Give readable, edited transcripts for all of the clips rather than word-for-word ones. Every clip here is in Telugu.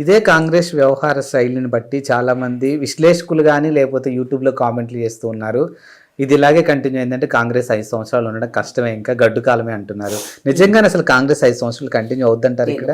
ఇదే కాంగ్రెస్ వ్యవహార శైలిని బట్టి చాలామంది విశ్లేషకులు కానీ లేకపోతే యూట్యూబ్లో కామెంట్లు చేస్తూ ఉన్నారు. ఇది ఇలాగే కంటిన్యూ అయిందంటే కాంగ్రెస్ 5 సంవత్సరాలు ఉండడం కష్టమే, ఇంకా గడ్డు కాలమే అంటున్నారు. నిజంగానే అసలు కాంగ్రెస్ 5 సంవత్సరాలు కంటిన్యూ అవుద్దంటారు? ఇక్కడ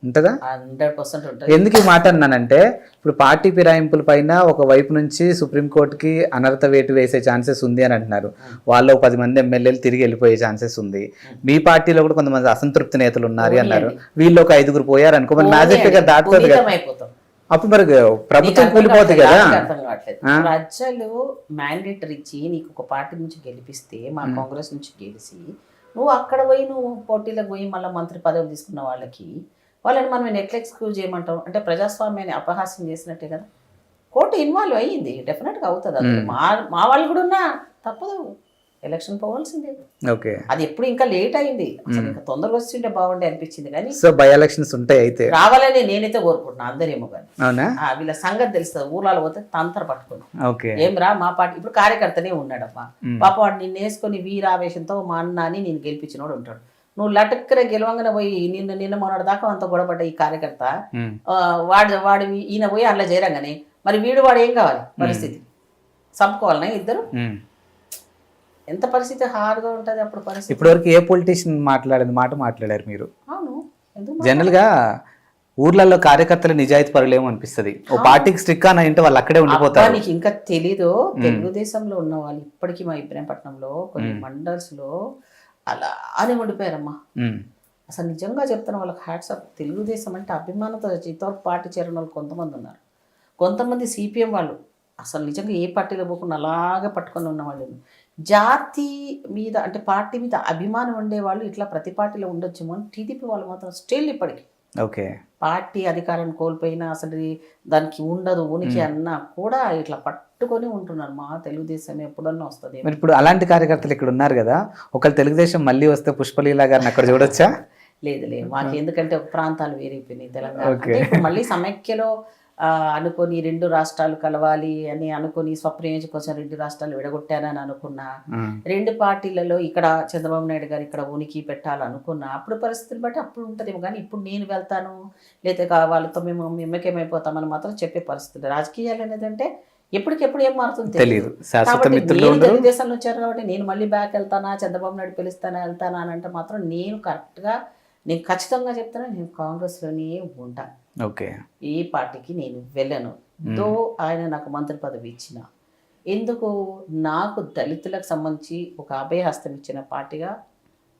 ఉంటుందా? 100% ఉంటుంది. ఎందుకు ఈ మాట అన్నానంటే, ఇప్పుడు పార్టీ ఫిరాయింపుల పైన ఒక వైపు నుంచి సుప్రీంకోర్టుకి అనర్హత వేటు వేసే ఛాన్సెస్ ఉంది అని అంటున్నారు. వాళ్ళు 10 మంది ఎమ్మెల్యేలు తిరిగి వెళ్ళిపోయే ఛాన్సెస్ ఉంది. మీ పార్టీలో కూడా కొంతమంది అసంతృప్తి నేతలు ఉన్నారు అన్నారు. వీళ్ళు ఒక 5 పోయారు అనుకో, మరి మ్యాజిక్ ఫిగర్ దాటుతుంది కదా, అప్పుడు మరి ప్రభుత్వం కూలిపోతుంది కదా. రాజ్యాలు మ్యాండేటరీ ఇచ్చి నీకు ఒక పార్టీ నుంచి గెలిపిస్తే, మా కాంగ్రెస్ నుంచి గెలిచి నువ్వు అక్కడ పోయి నువ్వు పోటీలకు పోయి మళ్ళీ మంత్రి పదవి తీసుకున్న వాళ్ళని మనం ఎట్లా ఎక్స్క్యూజ్ చేయమంటాం? అంటే ప్రజాస్వామ్యాన్ని అపహాస్యం చేసినట్టే కదా. కోర్టు ఇన్వాల్వ్ అయ్యింది, డెఫినెట్గా అవుతుంది. అది మా వాళ్ళు కూడా ఉన్నా తప్పదు, ఎలక్షన్ పోవాల్సిందే. ఓకే, అది ఎప్పుడు ఇంకా లేట్ అయింది, అసలు ఇంకా తొందరగా వస్తుంటే బాగుండే అనిపించింది. కానీ సో బై ఎలక్షన్స్ ఉంటాయి, అయితే రావాలని నేనైతే కోరుకుంటున్నాను. అందరేమో కానీ వీళ్ళ సంగతి తెలుస్తుంది. ఊళ్ళలో పోతే తంతర పట్టుకుని ఏం రా మా పార్టీ ఇప్పుడు కార్యకర్తనే ఉన్నాడమ్మా, పాప వాడు నిన్ను వేసుకొని వీరావేశంతో మా అన్న అని నేను గెలిపించినోడు ఉంటాడు. నువ్వు లటక్కన గెలవంగానే పోయి నిన్న మొన్నటి దాకా అంత గొడవపడ్డ ఈ కార్యకర్త వాడు ఈయన పోయి అట్లా చేరంగానే మరి వాడు ఏం కావాలి? పరిస్థితి చంపుకోవాలన్నా ఇద్దరు? ఎంత పరిస్థితి హార్డ్గా ఉంటుంది అప్పుడు పరిస్థితి. ఇప్పటివరకు ఏ పొలిటీషియన్ మాట్లాడిన మాట మాట్లాడారు మీరు? అవును, జనరల్ గా ఊర్లలో కార్యకర్తలు నిజాయితీ పరులేమో అనిపిస్తుంది. ఓ పార్టీకి స్ట్రిక్ అని అంటే వాళ్ళు అక్కడే ఉండిపోతారు. నీకు ఇంకా తెలీదు, తెలుగుదేశంలో ఉన్న వాళ్ళు ఇప్పటికీ మా ఇబ్రాహీంపట్నంలో కొన్ని మండల్స్ లో అలా అని ఉండిపోయారమ్మా. అసలు నిజంగా చెప్తున్నా, వాళ్ళకి హ్యాట్స్ ఆఫ్. తెలుగుదేశం అంటే అభిమానంతో ఇంతవరకు పార్టీ చేరిన వాళ్ళు కొంతమంది ఉన్నారు. కొంతమంది సిపిఎం వాళ్ళు అసలు నిజంగా ఏ పార్టీలో పోకుండా అలాగే పట్టుకొని ఉన్న వాళ్ళు. జాతి మీద అంటే పార్టీ మీద అభిమానం ఉండేవాళ్ళు ఇట్లా ప్రతి పార్టీలో ఉండొచ్చేమో అని టీడీపీ వాళ్ళు మాత్రం స్టిల్ ఇప్పటికి ఓకే పార్టీ అధికారాన్ని కోల్పోయినా అసలు దానికి ఉండదు ఉనికి అన్నా కూడా ఇట్లా పట్టుకొని ఉంటున్నారు. మా తెలుగుదేశం ఎప్పుడన్నా వస్తుంది. మరి ఇప్పుడు అలాంటి కార్యకర్తలు ఇక్కడ ఉన్నారు కదా, ఒకళ్ళు తెలుగుదేశం మళ్ళీ వస్తే పుష్పలీల గారిని అక్కడ చూడొచ్చా? లేదు, మాకు ఎందుకంటే ప్రాంతాలు వేరైపోయినాయి. తెలంగాణ మళ్ళీ సమైక్యలో అనుకొని 2 రాష్ట్రాలు కలవాలి అని అనుకుని స్వప్రయోజనం కోసం 2 రాష్ట్రాలు విడగొట్టానని అనుకున్నా, 2 పార్టీలలో ఇక్కడ చంద్రబాబు నాయుడు గారు ఇక్కడ ఉనికి పెట్టాలనుకున్నా, అప్పుడు పరిస్థితులు బట్టి అప్పుడు ఉంటుందేమో. కానీ ఇప్పుడు నేను వెళ్తాను లేదా వాళ్ళతో మేము ఎమ్మకేమైపోతామని మాత్రం చెప్పే పరిస్థితులు. రాజకీయాలు అనేది అంటే ఎప్పటికెప్పుడు ఏం మారుతుంది తెలియదు. తెలుగుదేశంలో వచ్చారు కాబట్టి నేను మళ్ళీ బ్యాక్ వెళ్తానా, చంద్రబాబు నాయుడు వెళ్తానా అని అంటే మాత్రం నేను ఖచ్చితంగా చెప్తాను, నేను కాంగ్రెస్లోనే ఉంటాను. ఓకే, ఏ పార్టీకి నేను వెళ్ళను. దో ఆయన నాకు మంత్రి పదవి ఇచ్చిన ఎందుకు, నాకు దళితులకు సంబంధించి ఒక అభయహస్తం ఇచ్చిన పార్టీగా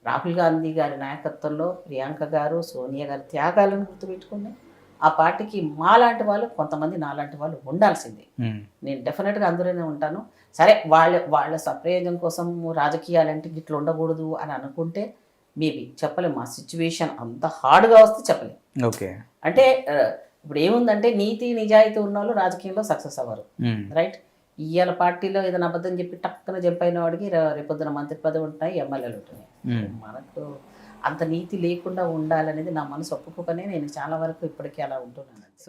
రాహుల్ గాంధీ గారి నాయకత్వంలో ప్రియాంక గారు, సోనియా గారి త్యాగాలను గుర్తుపెట్టుకుని ఆ పార్టీకి మాలాంటి వాళ్ళు కొంతమంది నాలాంటి వాళ్ళు ఉండాల్సిందే. నేను డెఫినెట్గా అందులోనే ఉంటాను. సరే వాళ్ళ సప్రయోజనం కోసం రాజకీయాలంటే ఇట్లా ఉండకూడదు అని అనుకుంటే మేబీ చెప్పలేము. మా సిచ్యువేషన్ అంత హార్డ్గా వస్తే చెప్పలేము. ఓకే, అంటే ఇప్పుడు ఏముందంటే నీతి నిజాయితీ ఉన్న వాళ్ళు రాజకీయంలో సక్సెస్ అవ్వరు, రైట్? ఇవాళ పార్టీలో ఏదైనా అబద్ధం చెప్పి టక్కున జంపైన వాడికి రేపొద్దున మంత్రి పదవి ఉంటున్నాయి, ఎమ్మెల్యేలు ఉంటున్నాయి. మనకు అంత నీతి లేకుండా ఉండాలనేది నా మనసు ఒప్పుకోకనే నేను చాలా వరకు ఇప్పటికీ అలా ఉంటున్నాను.